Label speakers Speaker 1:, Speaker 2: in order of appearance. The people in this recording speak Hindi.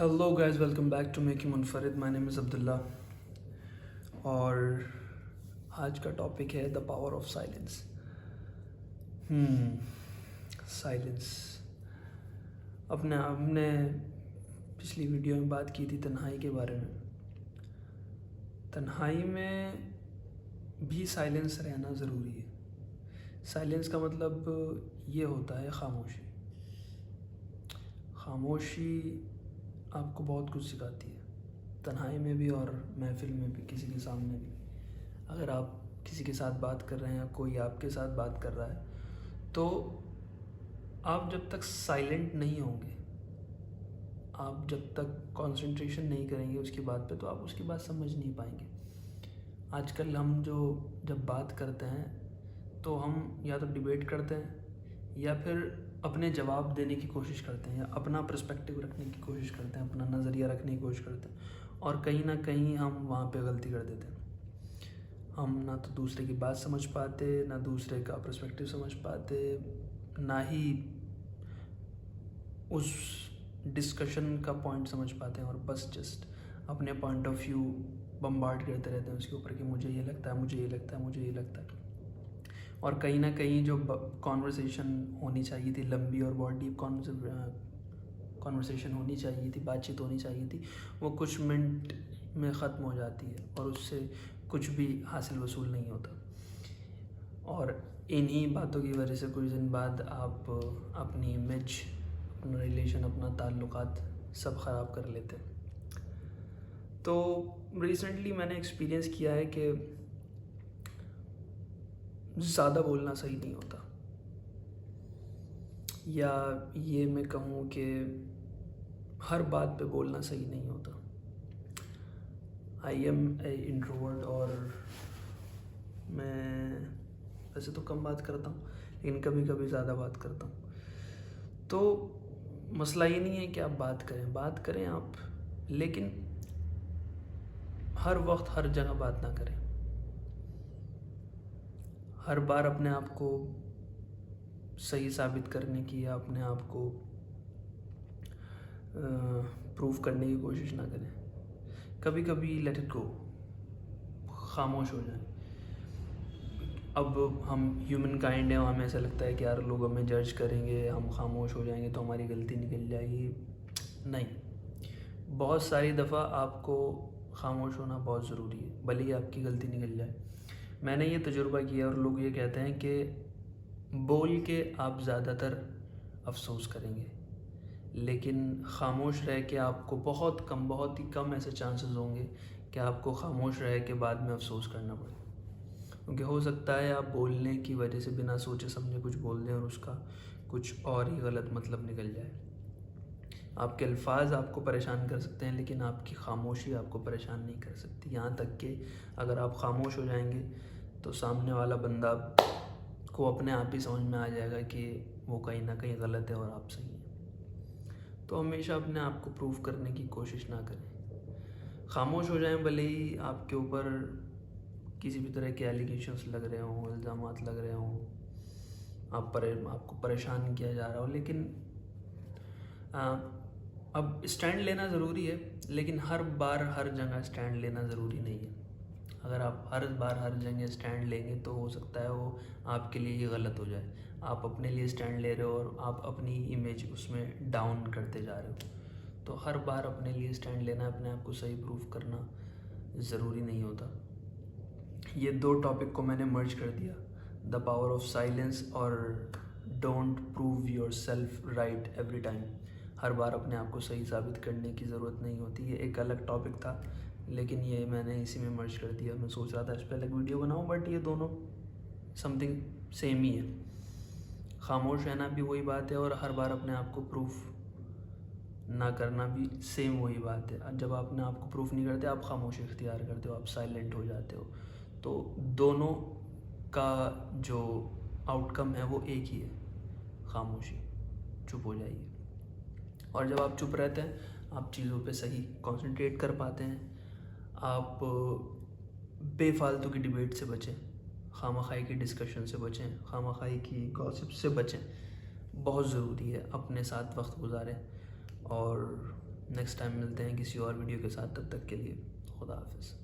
Speaker 1: Hello guys, welcome back to make you मुनफरिद। माय नेम इज़ अब्दुल्ला और आज का टॉपिक है the power of silence. Silence. अपने हमने पिछली वीडियो में बात की थी तन्हाई के बारे में। तन्हाई में भी साइलेंस रहना ज़रूरी है। साइलेंस का मतलब ये होता है खामोशी। खामोशी आपको बहुत कुछ सिखाती है, तन्हाई में भी और महफिल में भी, किसी के सामने भी। अगर आप किसी के साथ बात कर रहे हैं या कोई आपके साथ बात कर रहा है, तो आप जब तक साइलेंट नहीं होंगे, आप जब तक कंसंट्रेशन नहीं करेंगे उसकी बात पे, तो आप उसकी बात समझ नहीं पाएंगे। आजकल हम जब बात करते हैं तो हम या तो डिबेट करते हैं या फिर अपने जवाब देने की कोशिश करते हैं या अपना पर्सपेक्टिव रखने की कोशिश करते हैं, अपना नज़रिया रखने की कोशिश करते हैं, और कहीं ना कहीं हम वहाँ पे गलती कर देते हैं। हम ना तो दूसरे की बात समझ पाते, ना दूसरे का पर्सपेक्टिव समझ पाते, ना ही उस डिस्कशन का पॉइंट समझ पाते हैं, और बस जस्ट अपने पॉइंट ऑफ व्यू बम्बार्ड करते रहते हैं उसके ऊपर कि मुझे ये लगता है, मुझे ये लगता है, मुझे ये लगता है। और कहीं ना कहीं जो कॉन्वर्सेशन होनी चाहिए थी, लंबी और बहुत डीप कॉन्वर्सेशन होनी चाहिए थी, बातचीत होनी चाहिए थी, वो कुछ मिनट में ख़त्म हो जाती है और उससे कुछ भी हासिल वसूल नहीं होता। और इन्हीं बातों की वजह से कुछ दिन बाद आप अपनी इमेज, अपना रिलेशन, अपना ताल्लुकात सब ख़राब कर लेते हैं। तो रिसेंटली मैंने एक्सपीरियंस किया है कि ज़्यादा बोलना सही नहीं होता, या ये मैं कहूँ कि हर बात पे बोलना सही नहीं होता। आई एम ए इंट्रोवर्ट और मैं वैसे तो कम बात करता हूँ, लेकिन कभी कभी ज़्यादा बात करता हूँ। तो मसला ये नहीं है कि आप बात करें आप, लेकिन हर वक्त हर जगह बात ना करें। हर बार अपने आप को सही साबित करने की या अपने आप को प्रूव करने की कोशिश ना करें। कभी कभी लेट इट गो, खामोश हो जाए। अब हम ह्यूमन काइंड है, हमें ऐसा लगता है कि यार लोग हमें जज करेंगे, हम खामोश हो जाएंगे तो हमारी गलती निकल जाएगी। नहीं, बहुत सारी दफ़ा आपको खामोश होना बहुत ज़रूरी है, भले ही आपकी गलती निकल जाए। मैंने ये तजुर्बा किया और लोग ये कहते हैं कि बोल के आप ज़्यादातर अफसोस करेंगे, लेकिन खामोश रह के आपको बहुत ही कम ऐसे चांसेस होंगे कि आपको खामोश रह के बाद में अफसोस करना पड़े। क्योंकि हो सकता है आप बोलने की वजह से बिना सोचे समझे कुछ बोल दें और उसका कुछ और ही गलत मतलब निकल जाए। आपके अल्फाज आपको परेशान कर सकते हैं, लेकिन आपकी खामोशी आपको परेशान नहीं कर सकती। यहाँ तक कि अगर आप खामोश हो जाएंगे तो सामने वाला बंदा को अपने आप ही समझ में आ जाएगा कि वो कहीं ना कहीं गलत है और आप सही हैं। तो हमेशा अपने आप को प्रूव करने की कोशिश ना करें। खामोश हो जाएं, भले ही आपके ऊपर किसी भी तरह के एलिगेशंस लग रहे हों, इल्ज़ामात लग रहे हों, आपको परेशान किया जा रहा हो, लेकिन अब स्टैंड लेना ज़रूरी है, लेकिन हर बार हर जगह स्टैंड लेना ज़रूरी नहीं है। अगर आप हर बार हर जगह स्टैंड लेंगे तो हो सकता है वो आपके लिए ही गलत हो जाए। आप अपने लिए स्टैंड ले रहे हो और आप अपनी इमेज उसमें डाउन करते जा रहे हो। तो हर बार अपने लिए स्टैंड लेना, अपने आप को सही प्रूव करना ज़रूरी नहीं होता। ये दो टॉपिक को मैंने मर्ज कर दिया, द पावर ऑफ साइलेंस और don't prove yourself right every time. हर बार अपने आप को सही साबित करने की ज़रूरत नहीं होती। ये एक अलग टॉपिक था, लेकिन ये मैंने इसी में मर्ज कर दिया। मैं सोच रहा था इस पर अलग वीडियो बनाऊं, बट ये दोनों समथिंग सेम ही है। खामोश रहना भी वही बात है और हर बार अपने आप को प्रूफ ना करना भी सेम वही बात है। जब आप अपने आप को प्रूफ नहीं करते, आप खामोशी इख्तियार करते हो, आप साइलेंट हो जाते हो। तो दोनों का जो आउटकम है वो एक ही है, खामोशी। चुप हो जाइए। और जब आप चुप रहते हैं, आप चीज़ों पे सही कंसंट्रेट कर पाते हैं। आप बेफालतू की डिबेट से बचें, खामखाई की डिस्कशन से बचें, खामखाई की गॉसिप से बचें। बहुत ज़रूरी है अपने साथ वक्त गुजारें और नेक्स्ट टाइम मिलते हैं किसी और वीडियो के साथ, तब तक के लिए खुदा हाफिज़।